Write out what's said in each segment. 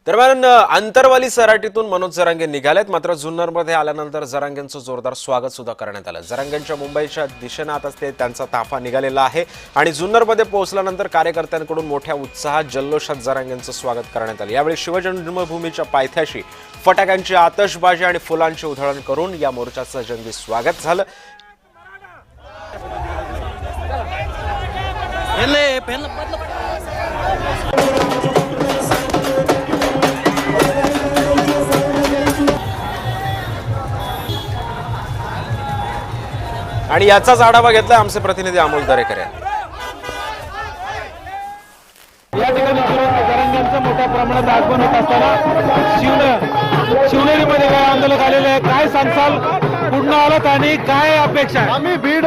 दरम्यान अंतरवाली सराटीतून मनोज जरांगे निघालेत, मात्र जुन्नरमध्ये आल्यानंतर जरांगेंचं जोरदार स्वागत सुद्धा करण्यात आलं। जरांगेंच्या मुंबईच्या दिशेने आता त्यांचा ताफा निघालेला आहे आणि जुन्नरमध्ये पोहोचल्यानंतर कार्यकर्त्यांकडून मोठ्या उत्साहात जल्लोषात जरांगेंचं स्वागत करण्यात आलं। यावेळी शिवजन्मभूमीच्या पायथ्याशी फटाक्यांची आतषबाजी आणि फुलांची उधळण करून या मोर्चाचं जंगी स्वागत झालं। आणि याचाच आढावा घेतला आमचे प्रतिनिधी अमोल दरेकर यांनी। या ठिकाणी जरांगेंचं मोठ्या प्रमाणात आगमन होत असताना शिवनेरीमध्ये काय आंदोलन आलेलं आहे, काय सांगसाल? पूर्ण आलात आणि काय अपेक्षा आहे? आम्ही बीड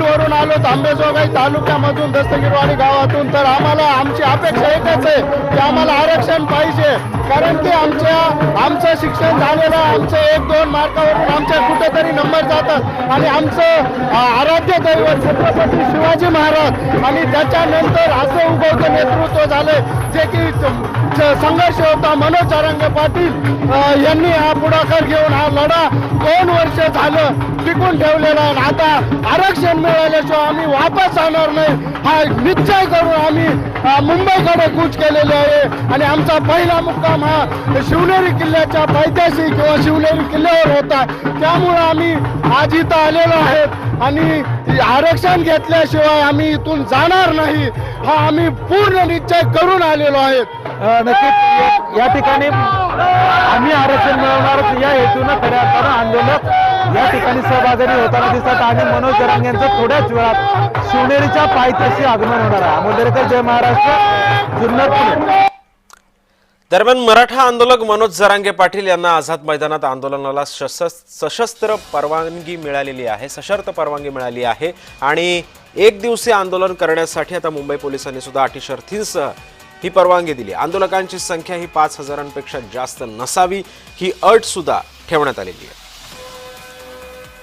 वरून आलो, आंबेजोगाई तालुक्यामधून दस्तगिरवाडी गावातून। तर आमची अपेक्षा एकच आहे की आम्हाला आरक्षण पाहिजे, कारण की आमचं शिक्षण झालेलं, आमचं 1-2 मार्कावरून आमच्या कुठेतरी नंबर जातात आणि आमचं आराध्य दैवत छत्रपती शिवाजी महाराज आणि त्याच्यानंतर असं उगवतं नेतृत्व झालं जे की संघर्ष होता। मनोज जरांगे पाटील यांनी हा पुढाकार घेऊन हा लढा 2 वर्ष झालं टिकून ठेवलेला आहे। आता आरक्षण मिळाल्याशिवाय आम्ही वापस जाणार नाही हा निश्चय करून आम्ही मुंबईकडे कूच केलेले आहे आणि आमचा पहिला मुक्काम हा शिवनेरी किल्ल्याच्या पायथ्याशी किंवा शिवनेरी किल्ल्यावर होता। त्यामुळे आम्ही आज इथं आलेलो आहोत आणि आरक्षण घेतल्याशिवाय आम्ही इथून जाणार नाही हा आम्ही पूर्ण निश्चय करून आलेलो आहोत। नक्कीच या ठिकाणी आम्ही आरक्षण मिळवणार या हेतूनं खऱ्या अर्थानं आंदोलक या ठिकाणी सहभागी होताना दिसतात आणि मनोज जरांगेंचं थोड्याच वेळात शिवनेरीच्या पायथ्याशी आगमन होणार आहे। अमोल दरेकर, जय महाराष्ट्र, जुन्नर, पुणे। दरम्यान मराठा आंदोलक मनोज जरांगे पाटील यांना आझाद मैदानात आंदोलनाला सशस्त्र परवानगी मिळालेली आहे, सशर्त परवानगी मिळाली आहे आणि 1 दिवसीय आंदोलन करण्यासाठी आता मुंबई पोलिसांनी सुद्धा अटी शर्थींसह ही परवानगी दिली। आंदोलकांची संख्या ही 5,000पेक्षा जास्त नसावी ही अट सुद्धा ठेवण्यात आलेली आहे।